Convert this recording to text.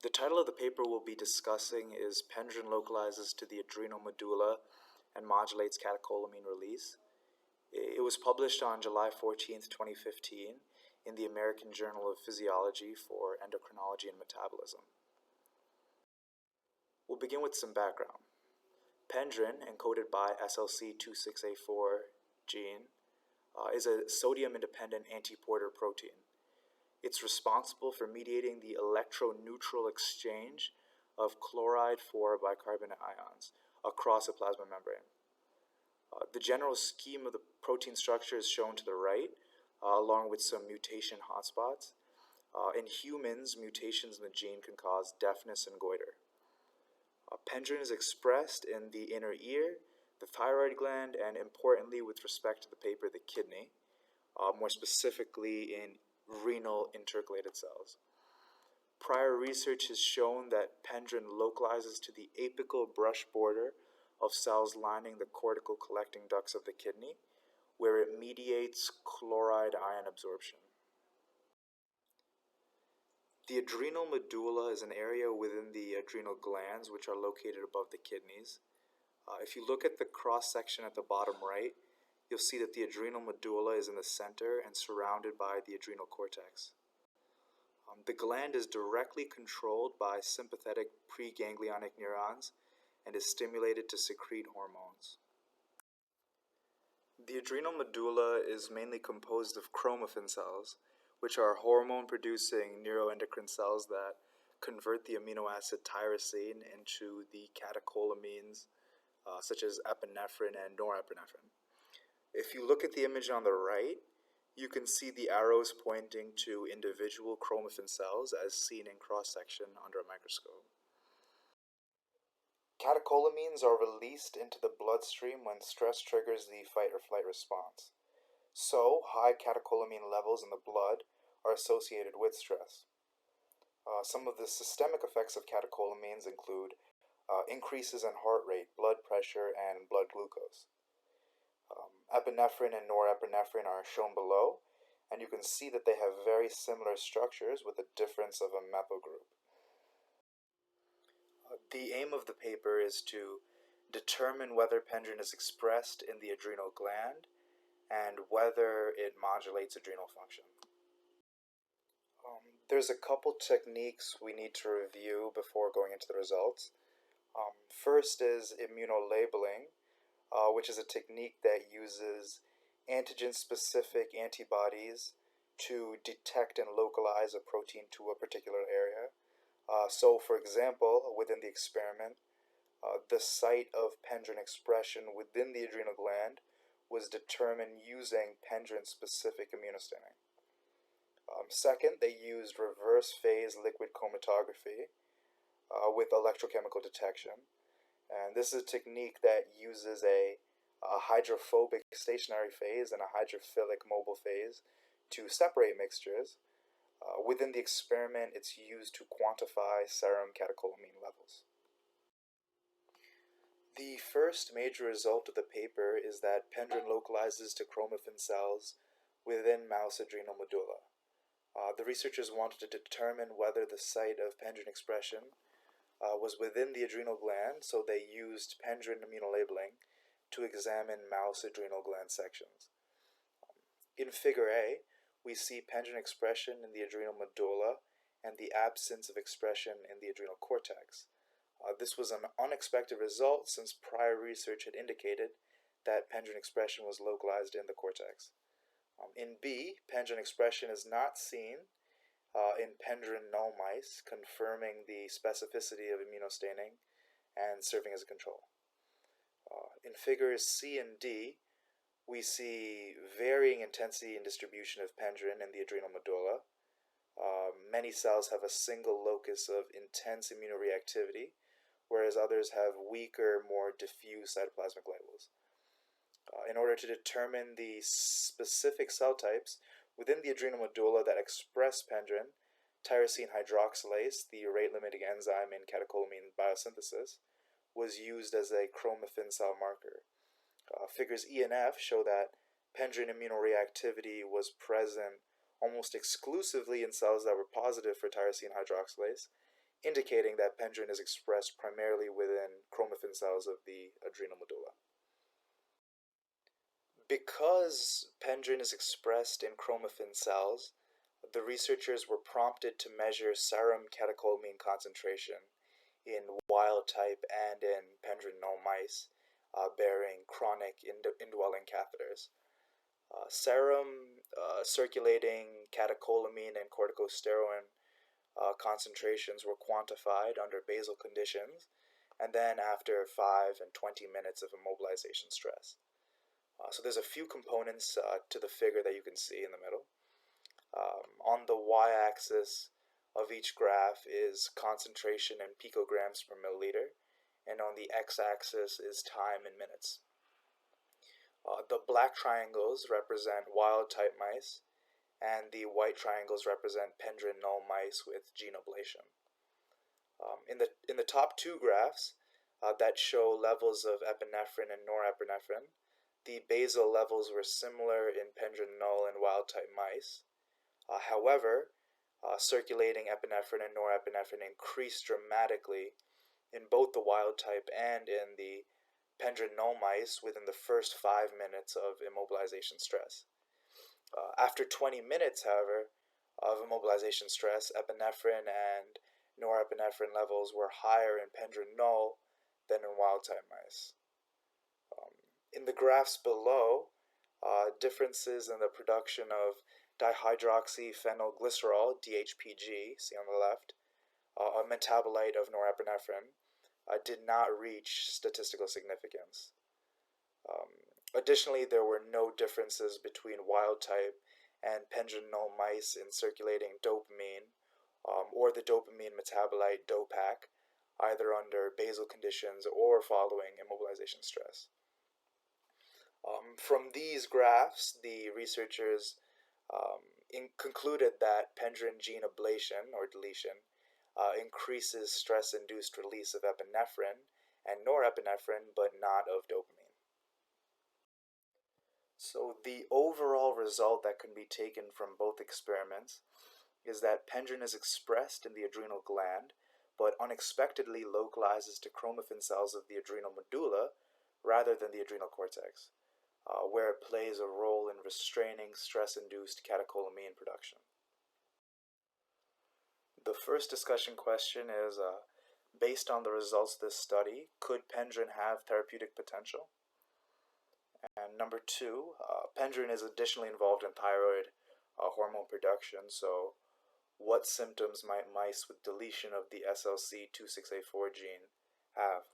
The title of the paper we'll be discussing is Pendrin Localizes to the Adrenal Medulla and Modulates Catecholamine Release. It was published on July 14th, 2015 in the American Journal of Physiology for Endocrinology and Metabolism. We'll begin with some background. Pendrin, encoded by SLC26A4 gene, is a sodium-independent antiporter protein. It's responsible for mediating the electroneutral exchange of chloride for bicarbonate ions across a plasma membrane. The general scheme of the protein structure is shown to the right, along with some mutation hotspots. In humans, mutations in the gene can cause deafness and goiter. Pendrin is expressed in the inner ear, the thyroid gland, and importantly with respect to the paper, the kidney, more specifically in renal intercalated cells. Prior research has shown that pendrin localizes to the apical brush border of cells lining the cortical collecting ducts of the kidney, where it mediates chloride ion absorption. The adrenal medulla is an area within the adrenal glands which are located above the kidneys. If you look at the cross-section at the bottom right, you'll see that the adrenal medulla is in the center and surrounded by the adrenal cortex. The gland is directly controlled by sympathetic preganglionic neurons and is stimulated to secrete hormones. The adrenal medulla is mainly composed of chromaffin cells, which are hormone-producing neuroendocrine cells that convert the amino acid tyrosine into the catecholamines such as epinephrine and norepinephrine. If you look at the image on the right, you can see the arrows pointing to individual chromaffin cells as seen in cross-section under a microscope. Catecholamines are released into the bloodstream when stress triggers the fight or flight response. So, high catecholamine levels in the blood are associated with stress. Some of the systemic effects of catecholamines include increases in heart rate, blood pressure, and blood glucose. Epinephrine and norepinephrine are shown below, and you can see that they have very similar structures with a difference of a methyl group. The aim of the paper is to determine whether pendrin is expressed in the adrenal gland and whether it modulates adrenal function. There's a couple techniques we need to review before going into the results. First is immunolabeling, which is a technique that uses antigen-specific antibodies to detect and localize a protein to a particular area. So, for example, within the experiment, the site of pendrin expression within the adrenal gland was determined using pendrin-specific immunostaining. Second, they used reverse phase liquid chromatography with electrochemical detection. And this is a technique that uses a hydrophobic stationary phase and a hydrophilic mobile phase to separate mixtures. Within the experiment, it's used to quantify serum catecholamine levels. The first major result of the paper is that pendrin localizes to chromaffin cells within mouse adrenal medulla. The researchers wanted to determine whether the site of pendrin expression was within the adrenal gland, so they used pendrin immunolabeling to examine mouse adrenal gland sections. In Figure A, we see pendrin expression in the adrenal medulla and the absence of expression in the adrenal cortex. This was an unexpected result since prior research had indicated that pendrin expression was localized in the cortex. In B, pendrin expression is not seen in pendrin null mice, confirming the specificity of immunostaining and serving as a control. In figures C and D, we see varying intensity and distribution of pendrin in the adrenal medulla. Many cells have a single locus of intense immunoreactivity, whereas others have weaker, more diffuse cytoplasmic labels. In order to determine the specific cell types within the adrenal medulla that express pendrin, tyrosine hydroxylase, the rate-limiting enzyme in catecholamine biosynthesis, was used as a chromaffin cell marker. Figures E and F show that pendrin immunoreactivity was present almost exclusively in cells that were positive for tyrosine hydroxylase, indicating that pendrin is expressed primarily within chromaffin cells of the adrenal medulla. Because pendrin is expressed in chromaffin cells, the researchers were prompted to measure serum catecholamine concentration in wild type and in pendrin null mice bearing chronic indwelling catheters. Serum circulating catecholamine and corticosteroid concentrations were quantified under basal conditions and then after 5 and 20 minutes of immobilization stress. So there's a few components to the figure that you can see in the middle. On the y-axis of each graph is concentration in picograms per milliliter, and on the x-axis is time in minutes. The black triangles represent wild-type mice, and the white triangles represent pendrin null mice with gene ablation. In the top two graphs that show levels of epinephrine and norepinephrine, the basal levels were similar in pendrin null and wild-type mice. However, circulating epinephrine and norepinephrine increased dramatically in both the wild-type and in the pendrin null mice within the first 5 minutes of immobilization stress. After 20 minutes, however, of immobilization stress, epinephrine and norepinephrine levels were higher in pendrin null than in wild-type mice. In the graphs below, differences in the production of dihydroxyphenylglycerol, DHPG, see on the left, a metabolite of norepinephrine, did not reach statistical significance. Additionally, there were no differences between wild-type and pendrin null mice in circulating dopamine or the dopamine metabolite DOPAC, either under basal conditions or following immobilization stress. From these graphs, the researchers concluded that pendrin gene ablation or deletion increases stress-induced release of epinephrine and norepinephrine, but not of dopamine. So the overall result that can be taken from both experiments is that pendrin is expressed in the adrenal gland, but unexpectedly localizes to chromaffin cells of the adrenal medulla rather than the adrenal cortex, where it plays a role in restraining stress-induced catecholamine production. The first discussion question is, based on the results of this study, could pendrin have therapeutic potential? And number two, pendrin is additionally involved in thyroid hormone production, so what symptoms might mice with deletion of the SLC26A4 gene have?